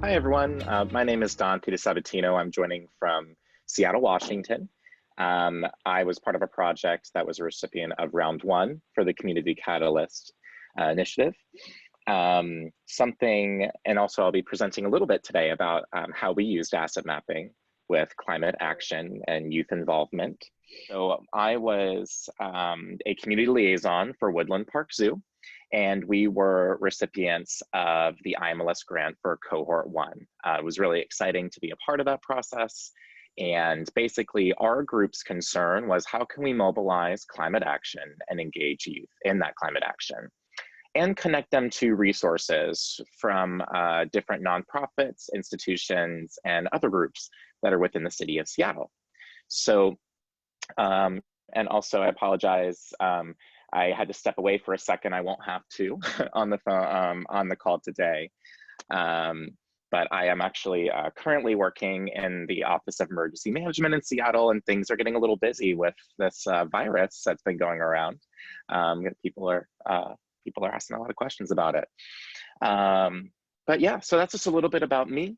Hi, everyone. My name is Dantè DiSabatino. I'm joining from Seattle, Washington. I was part of a project that was a recipient of round one for the Community Catalyst initiative. And also I'll be presenting a little bit today about how we used asset mapping with climate action and youth involvement. So I was a community liaison for Woodland Zoo, and we were recipients of the IMLS grant for cohort one. It was really exciting to be a part of that process. And basically our group's concern was, how can we mobilize climate action and engage youth in that climate action and connect them to resources from different nonprofits, institutions, and other groups that are within the city of Seattle. So, and also I apologize, I had to step away for a second. I won't have to on the phone, on the call today. But I am actually currently working in the Office of Emergency Management in Seattle, and things are getting a little busy with this virus that's been going around. People are asking a lot of questions about it. But yeah, so that's just a little bit about me.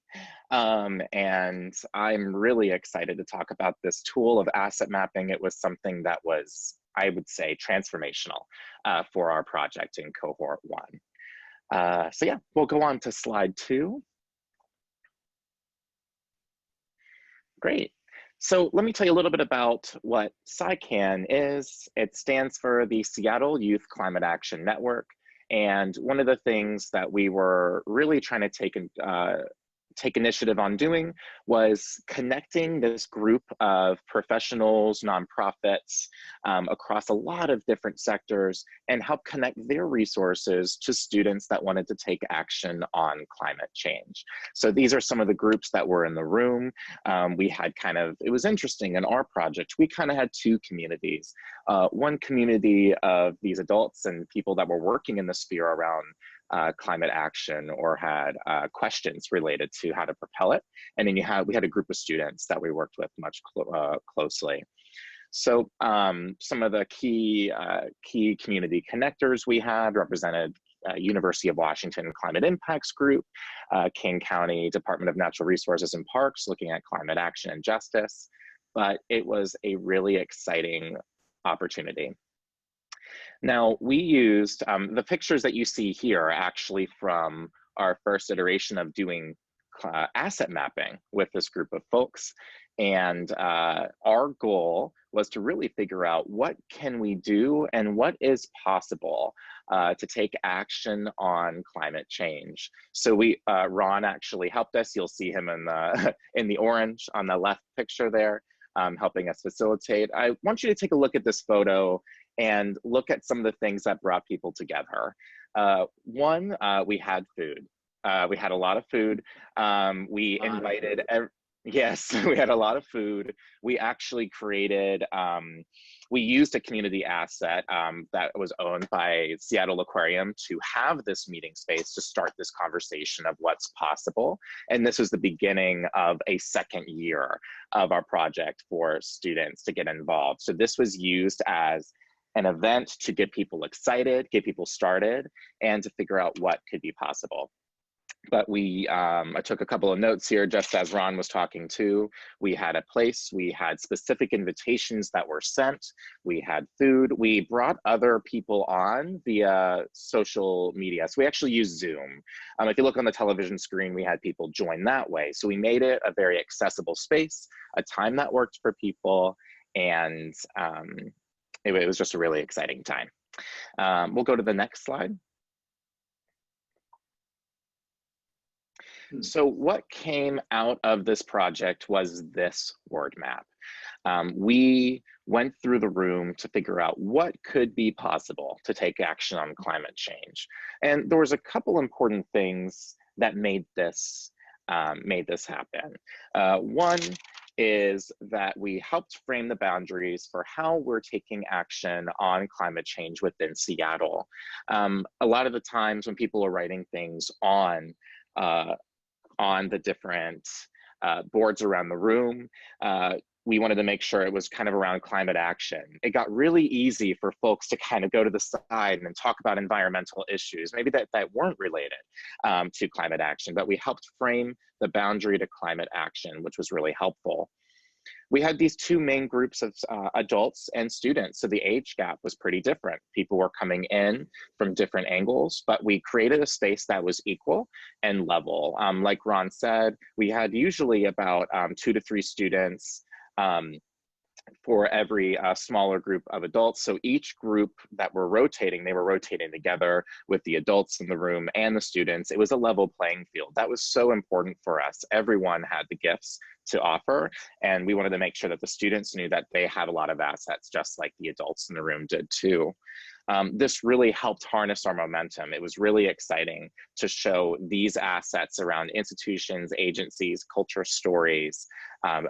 And I'm really excited to talk about this tool of asset mapping. It was something that was, I would say, transformational for our project in cohort one. So yeah, we'll go on to slide 2. Great. So let me tell you a little bit about what SYCAN is. It stands for the Seattle Youth Climate Action Network. And one of the things that we were really trying to take initiative on doing was connecting this group of professionals, nonprofits across a lot of different sectors, and help connect their resources to students that wanted to take action on climate change. So these are some of the groups that were in the room. We had it was interesting in our project, we kind of had two communities. One community of these adults and people that were working in the sphere around climate action or had questions related to how to propel it. And then we had a group of students that we worked with much closely. So some of the key community connectors we had represented University of Washington Climate Impacts Group, King County Department of Natural Resources and Parks, looking at climate action and justice. But it was a really exciting opportunity. Now, we used the pictures that you see here are actually from our first iteration of doing asset mapping with this group of folks. And our goal was to really figure out what can we do and what is possible to take action on climate change. So Ron actually helped us. You'll see him in the orange on the left picture there, helping us facilitate. I want you to take a look at this photo and look at some of the things that brought people together. One, we had food. We had a lot of food. We invited, yes, we had a lot of food. We actually created, we used a community asset that was owned by Seattle Aquarium to have this meeting space to start this conversation of what's possible. And this was the beginning of a second year of our project for students to get involved. So this was used as an event to get people excited, get people started, and to figure out what could be possible. But I took a couple of notes here, just as Ron was talking too. We had a place, we had specific invitations that were sent, we had food, we brought other people on via social media. So we actually used Zoom. If you look on the television screen, we had people join that way. So we made it a very accessible space, a time that worked for people, and it was just a really exciting time. We'll go to the next slide. So what came out of this project was this word map. We went through the room to figure out what could be possible to take action on climate change. And there was a couple important things that made this happen. One is that we helped frame the boundaries for how we're taking action on climate change within Seattle. A lot of the times when people are writing things on the different boards around the room, we wanted to make sure it was kind of around climate action. It got really easy for folks to kind of go to the side and talk about environmental issues, maybe that weren't related to climate action, but we helped frame the boundary to climate action, which was really helpful. We had these two main groups of adults and students, so the age gap was pretty different. People were coming in from different angles, but we created a space that was equal and level. Like Ron said, we had usually about 2 to 3 students for every smaller group of adults. So each group that were rotating, they were rotating together with the adults in the room and the students. It was a level playing field. That was so important for us. Everyone had the gifts to offer, and we wanted to make sure that the students knew that they had a lot of assets, just like the adults in the room did too. This really helped harness our momentum. It was really exciting to show these assets around institutions, agencies, culture stories,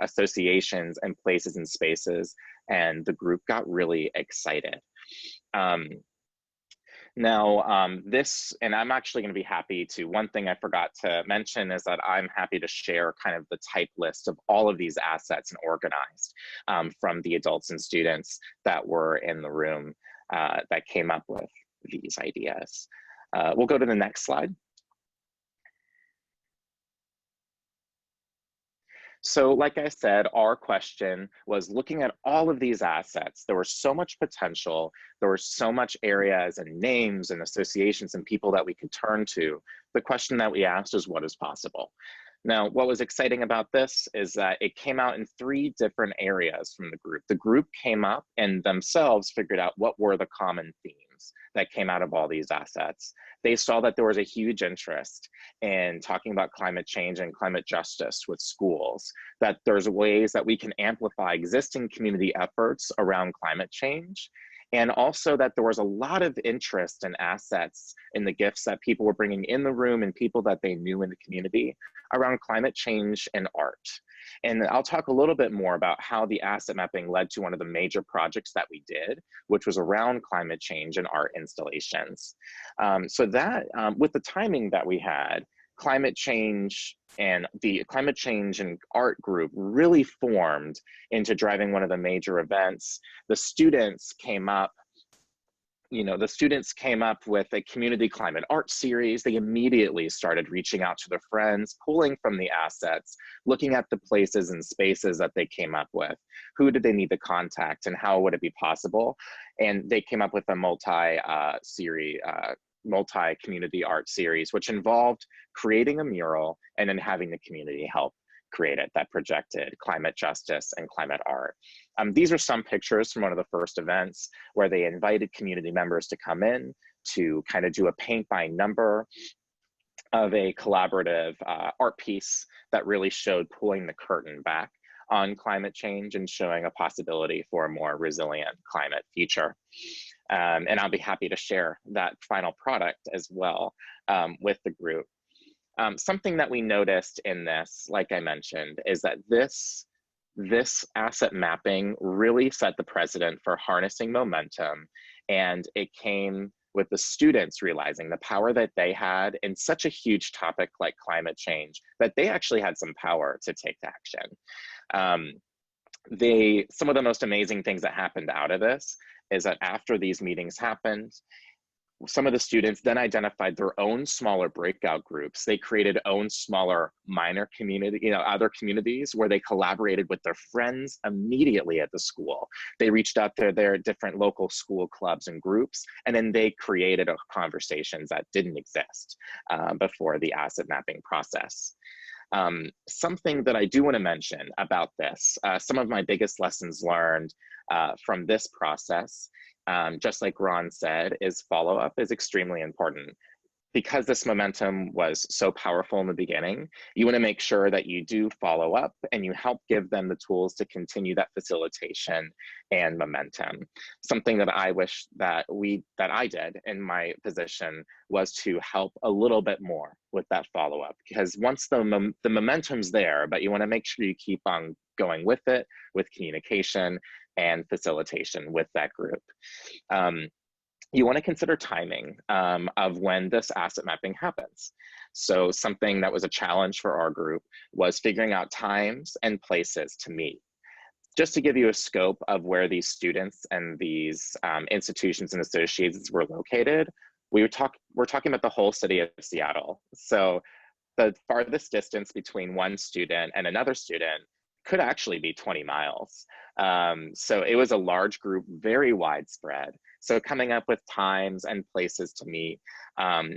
associations, and places and spaces, and the group got really excited. This, and I'm actually going to be happy to, one thing I forgot to mention is that I'm happy to share kind of the type list of all of these assets and organized from the adults and students that were in the room that came up with these ideas. We'll go to the next slide. So like I said, our question was looking at all of these assets. There was so much potential. There were so much areas and names and associations and people that we could turn to. The question that we asked is, what is possible? Now, what was exciting about this is that it came out in 3 different areas from the group. The group came up and themselves figured out what were the common themes that came out of all these assets. They saw that there was a huge interest in talking about climate change and climate justice with schools, that there's ways that we can amplify existing community efforts around climate change, and also that there was a lot of interest and assets in the gifts that people were bringing in the room and people that they knew in the community around climate change and art. And I'll talk a little bit more about how the asset mapping led to one of the major projects that we did, which was around climate change and art installations. With the timing that we had, climate change and the climate change and art group really formed into driving one of the major events. The students came up with a community climate art series. They immediately started reaching out to their friends, pulling from the assets, looking at the places and spaces that they came up with. Who did they need to contact and how would it be possible? And they came up with a multi-community art series, which involved creating a mural and then having the community help create it, that projected climate justice and climate art. These are some pictures from one of the first events where they invited community members to come in to kind of do a paint by number of a collaborative art piece that really showed pulling the curtain back on climate change and showing a possibility for a more resilient climate future. And I'll be happy to share that final product as well with the group. Something that we noticed in this, like I mentioned, is that this asset mapping really set the precedent for harnessing momentum, and it came with the students realizing the power that they had in such a huge topic like climate change, that they actually had some power to take action. Some of the most amazing things that happened out of this is that after these meetings happened, some of the students then identified their own smaller breakout groups. They created own smaller minor community, other communities where they collaborated with their friends immediately at the school. They reached out to their different local school clubs and groups, and then they created conversations that didn't exist before the asset mapping process. Something that I do want to mention about this, some of my biggest lessons learned from this process, just like Ron said, is follow-up is extremely important. Because this momentum was so powerful in the beginning, you want to make sure that you do follow up and you help give them the tools to continue that facilitation and momentum. Something that I wish that I did in my position was to help a little bit more with that follow-up, because once the momentum's there, but you want to make sure you keep on going with it, with communication and facilitation with that group. You want to consider timing of when this asset mapping happens. So something that was a challenge for our group was figuring out times and places to meet. just to give you a scope of where these students and these institutions and associations were located, we're talking about the whole city of Seattle. So the farthest distance between one student and another student could actually be 20 miles. So it was a large group, very widespread. So coming up with times and places to meet,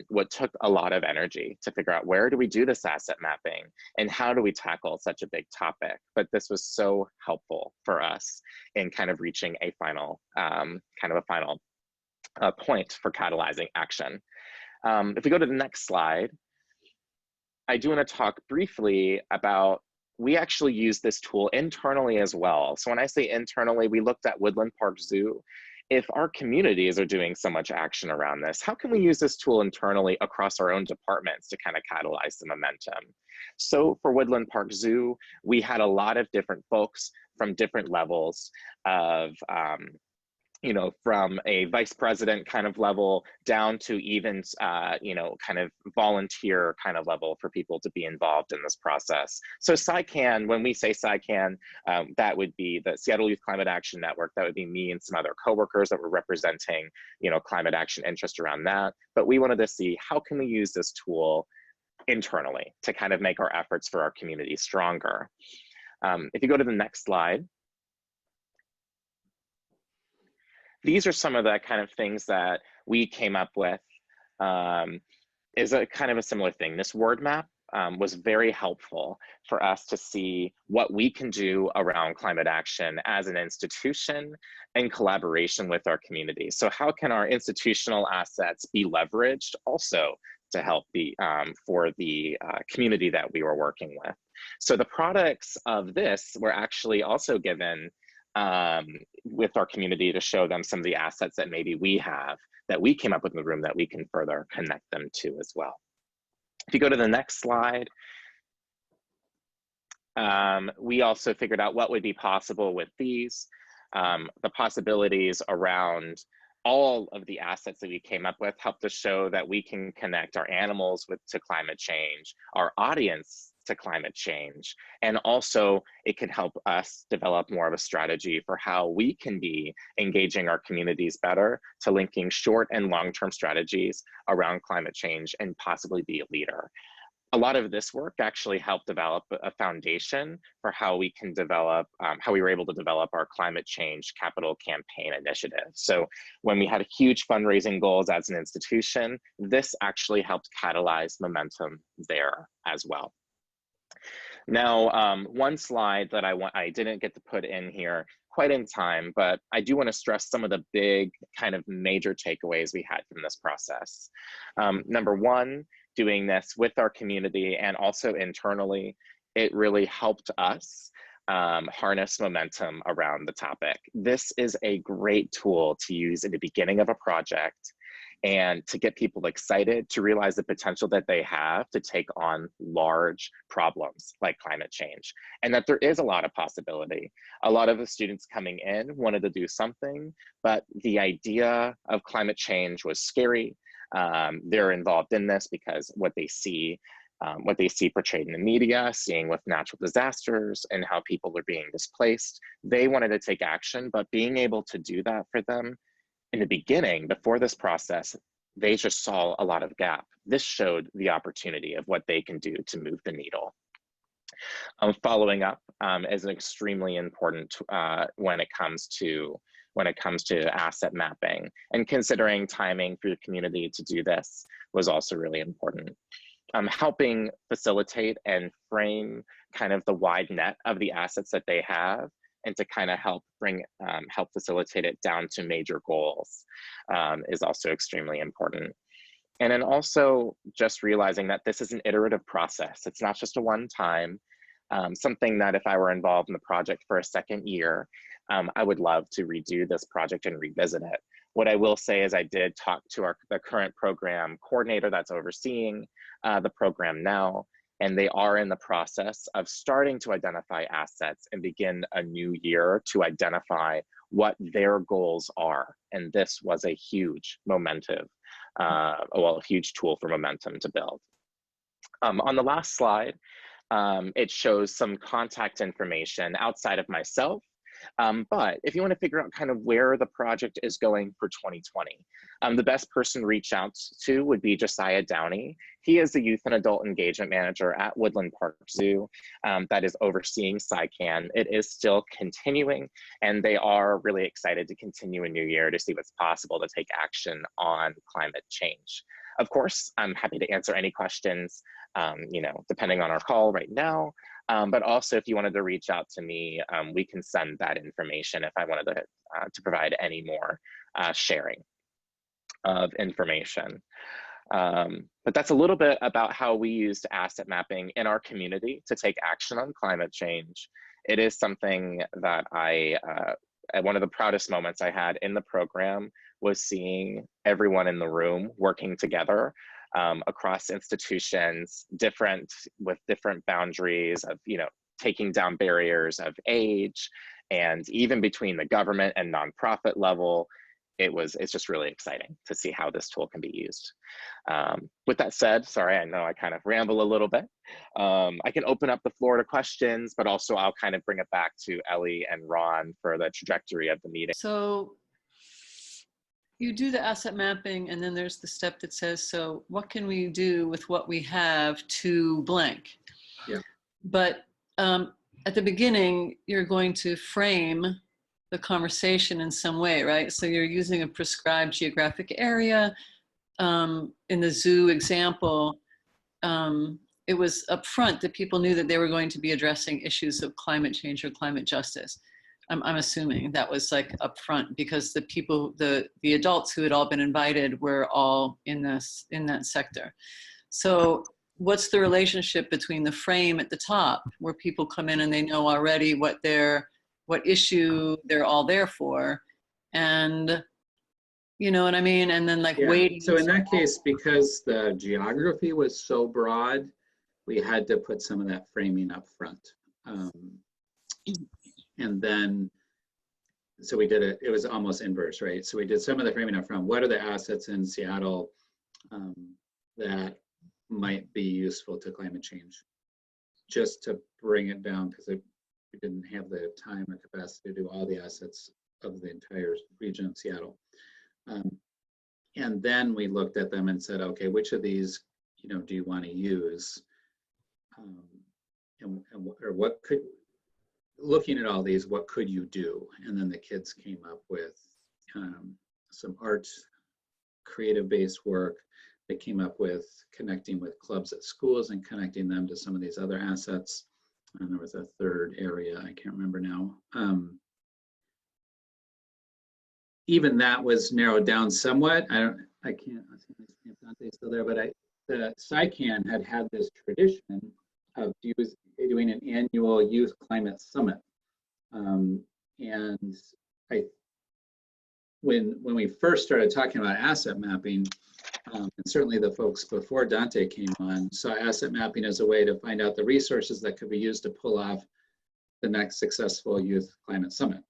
what took a lot of energy to figure out where do we do this asset mapping and how do we tackle such a big topic. But this was so helpful for us in kind of reaching a final, point for catalyzing action. If we go to the next slide, I do want to talk briefly about, we actually use this tool internally as well. So when I say internally, we looked at Woodland Park Zoo. If our communities are doing so much action around this, how can we use this tool internally across our own departments to kind of catalyze the momentum? So for Woodland Park Zoo, we had a lot of different folks from different levels of from a vice president kind of level down to even, kind of volunteer kind of level for people to be involved in this process. So SYCAN, when we say SYCAN, that would be the Seattle Youth Climate Action Network. That would be me and some other coworkers that were representing, climate action interest around that. But we wanted to see how can we use this tool internally to kind of make our efforts for our community stronger. If you go to the next slide, these are some of the kind of things that we came up with. Is a kind of a similar thing. This word map was very helpful for us to see what we can do around climate action as an institution in collaboration with our community. So how can our institutional assets be leveraged also to help for the community that we were working with? So the products of this were actually also given with our community to show them some of the assets that maybe we have that we came up with in the room that we can further connect them to as well. If you go to the next slide, we also figured out what would be possible with these. The possibilities around all of the assets that we came up with helped us show that we can connect our animals to climate change, our audience to climate change, and also it can help us develop more of a strategy for how we can be engaging our communities better to linking short and long-term strategies around climate change and possibly be a leader. A lot of this work actually helped develop a foundation for how we can develop, how we were able to develop our climate change capital campaign initiative. So when we had huge fundraising goals as an institution, this actually helped catalyze momentum there as well. Now, one slide that I didn't get to put in here quite in time, but I do want to stress some of the big kind of major takeaways we had from this process. Number one, doing this with our community and also internally, it really helped us harness momentum around the topic. This is a great tool to use at the beginning of a project and to get people excited to realize the potential that they have to take on large problems like climate change, and that there is a lot of possibility. A lot of the students coming in wanted to do something, but the idea of climate change was scary. They're involved in this because what they see portrayed in the media, seeing with natural disasters and how people are being displaced, they wanted to take action, but being able to do that for them in the beginning, before this process, they just saw a lot of gap. This showed the opportunity of what they can do to move the needle. Following up is extremely important when it comes to asset mapping, and considering timing for your community to do this was also really important. Helping facilitate and frame kind of the wide net of the assets that they have, and to kind of help facilitate it down to major goals is also extremely important. And then also just realizing that this is an iterative process. It's not just a one-time, something that if I were involved in the project for a second year, I would love to redo this project and revisit it. What I will say is I did talk to the current program coordinator that's overseeing the program now, and they are in the process of starting to identify assets and begin a new year to identify what their goals are. And this was a huge a huge tool for momentum to build. On the last slide, it shows some contact information outside of myself. But if you want to figure out kind of where the project is going for 2020, the best person to reach out to would be Josiah Downey. He is the Youth and Adult Engagement Manager at Woodland Park Zoo that is overseeing SYCAN. It is still continuing, and they are really excited to continue a new year to see what's possible to take action on climate change. Of course, I'm happy to answer any questions, depending on our call right now. But also, if you wanted to reach out to me, we can send that information if I wanted to provide any more sharing of information. But that's a little bit about how we used asset mapping in our community to take action on climate change. It is something that one of the proudest moments I had in the program was seeing everyone in the room working together across institutions, with different boundaries of, taking down barriers of age, and even between the government and nonprofit level. It's just really exciting to see how this tool can be used. With that said, sorry, I know I kind of ramble a little bit. I can open up the floor to questions, but also I'll kind of bring it back to Ellie and Ron for the trajectory of the meeting. So you do the asset mapping, and then there's the step that says, so what can we do with what we have to blank? Yeah. But at the beginning, you're going to frame the conversation in some way, right? So you're using a prescribed geographic area. In the zoo example, it was upfront that people knew that they were going to be addressing issues of climate change or climate justice. I'm assuming that was like upfront, because the people, the adults who had all been invited were all in that sector. So what's the relationship between the frame at the top, where people come in and they know already what issue they're all there for, and you know what I mean? And then waiting. So in that case, because the geography was so broad, we had to put some of that framing up front. And then, so we did it was almost inverse, right? So we did some of the framing up front. What are the assets in Seattle that might be useful to climate change? Just to bring it down, because we didn't have the time or capacity to do all the assets of the entire region of Seattle. And then we looked at them and said, okay, which of these, do you want to use? Or what could, looking at all these, what could you do? And then the kids came up with some art, creative-based work. They came up with connecting with clubs at schools and connecting them to some of these other assets. And there was a third area, I can't remember now. Even that was narrowed down somewhat. I can't see if Dante's still there, but the SYCAN had this tradition of doing an annual youth climate summit. And when we first started talking about asset mapping, and certainly the folks before Dantè came on saw asset mapping as a way to find out the resources that could be used to pull off the next successful youth climate summit.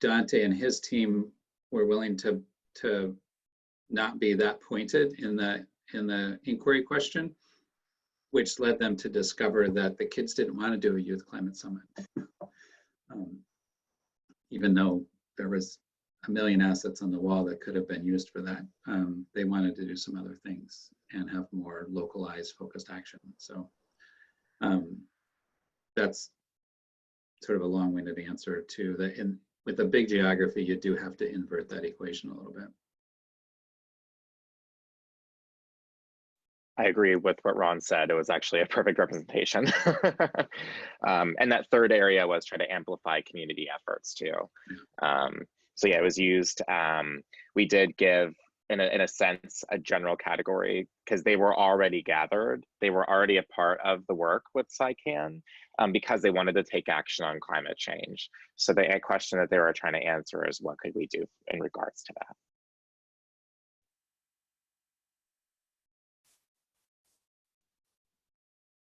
Dantè and his team were willing to not be that pointed in the inquiry question, which led them to discover that the kids didn't want to do a youth climate summit. Even though there was a million assets on the wall that could have been used for that, they wanted to do some other things and have more localized, focused action. So that's sort of a long-winded answer to the, with the big geography, you do have to invert that equation a little bit. I agree with what Ron said. It was actually a perfect representation. And that third area was try to amplify community efforts too. So yeah, it was used. We did give, in a sense, a general category, because they were already gathered. They were already a part of the work with SYCAN, because they wanted to take action on climate change. So the question that they were trying to answer is, what could we do in regards to that?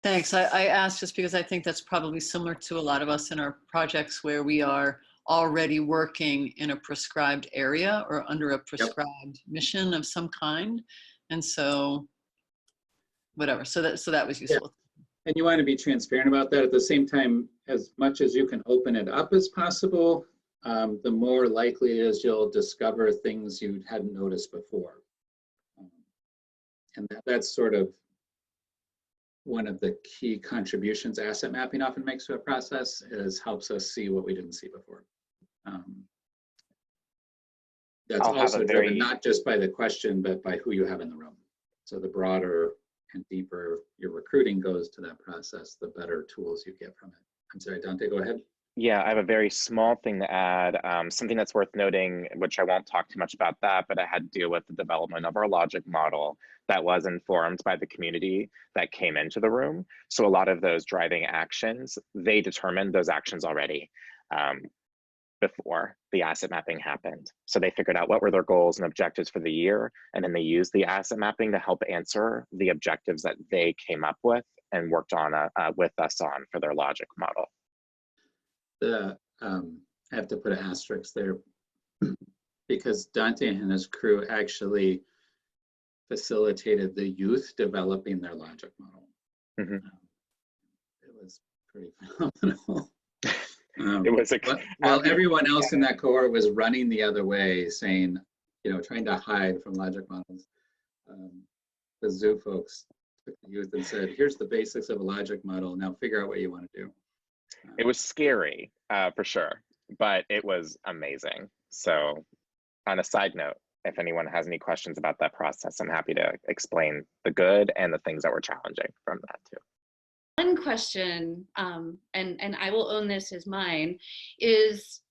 Thanks. I asked just because I think that's probably similar to a lot of us in our projects, where we are already working in a prescribed area or under a prescribed mission of some kind. And so whatever, so that was useful. Yeah. And you want to be transparent about that. At the same time, as much as you can open it up as possible, the more likely it is you'll discover things you hadn't noticed before. And that's sort of one of the key contributions asset mapping often makes to a process, is helps us see what we didn't see before. That's also driven not just by the question, but by who you have in the room. So the broader and deeper your recruiting goes to that process, the better tools you get from it. I'm sorry, Dante, go ahead. Yeah, I have a very small thing to add. Something that's worth noting, which I won't talk too much about that, but I had to deal with the development of our logic model that was informed by the community that came into the room. So a lot of those driving actions, they determined those actions already before the asset mapping happened. So they figured out what were their goals and objectives for the year, and then they used the asset mapping to help answer the objectives that they came up with and worked on with us on for their logic model. I have to put an asterisk there because Dante and his crew actually facilitated the youth developing their logic model. Mm-hmm. It was pretty phenomenal. It was while everyone else in that cohort was running the other way, saying, trying to hide from logic models, the zoo folks took the youth and said, here's the basics of a logic model, now figure out what you want to do. It was scary, for sure, but it was amazing. So on a side note, if anyone has any questions about that process, I'm happy to explain the good and the things that were challenging from that too. One question, and I will own this as mine, is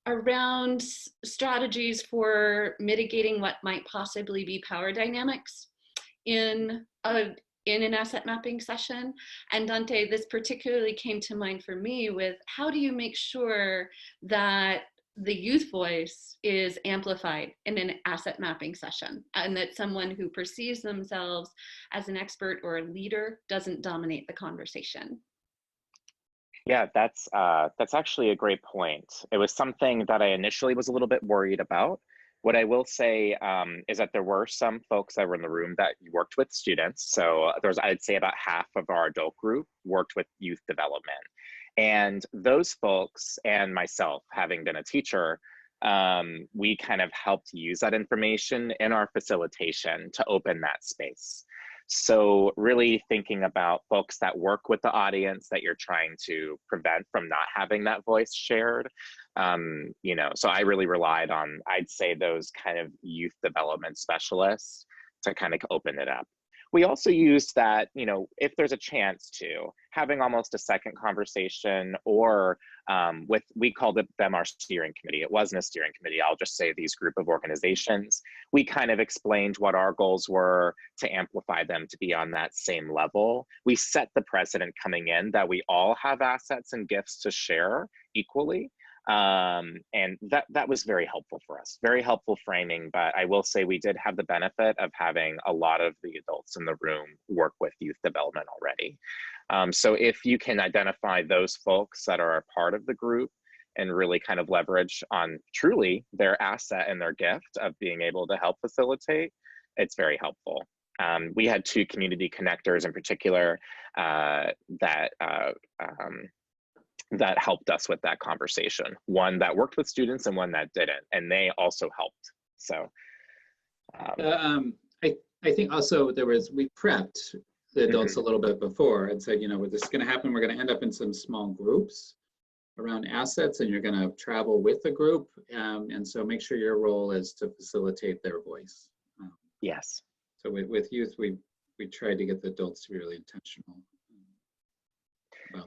around strategies for mitigating what might possibly be power dynamics in an asset mapping session. And Dante, this particularly came to mind for me with how do you make sure that the youth voice is amplified in an asset mapping session, and that someone who perceives themselves as an expert or a leader doesn't dominate the conversation? Yeah, that's actually a great point. It was something that I initially was a little bit worried about. What I will say is that there were some folks that were in the room that worked with students. So there's, I'd say about half of our adult group worked with youth development. And those folks and myself, having been a teacher, we kind of helped use that information in our facilitation to open that space. So really thinking about folks that work with the audience that you're trying to prevent from not having that voice shared. So I really relied on, I'd say, those kind of youth development specialists to kind of open it up. We also used that, if there's a chance to, having almost a second conversation, or we called them our steering committee. It wasn't a steering committee. I'll just say these group of organizations. We kind of explained what our goals were to amplify them to be on that same level. We set the precedent coming in that we all have assets and gifts to share equally. And that was very helpful for us, very helpful framing. But I will say we did have the benefit of having a lot of the adults in the room work with youth development already. So if you can identify those folks that are a part of the group and really kind of leverage on truly their asset and their gift of being able to help facilitate, it's very helpful. We had two community connectors in particular that helped us with that conversation. One that worked with students and one that didn't, and they also helped. So I think also we prepped the adults a little bit before and said, this is going to happen. We're going to end up in some small groups around assets, and you're going to travel with the group. And so make sure your role is to facilitate their voice. Yes. So with youth, we tried to get the adults to be really intentional.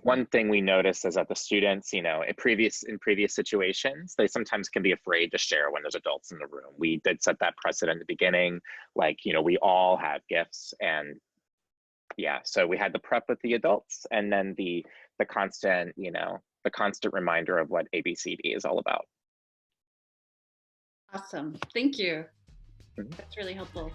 One thing we noticed is that the students, in previous situations, they sometimes can be afraid to share when there's adults in the room. We did set that precedent at the beginning, we all have gifts, and yeah, so we had the prep with the adults, and then the constant, the constant reminder of what ABCD is all about. Awesome, thank you. That's really helpful.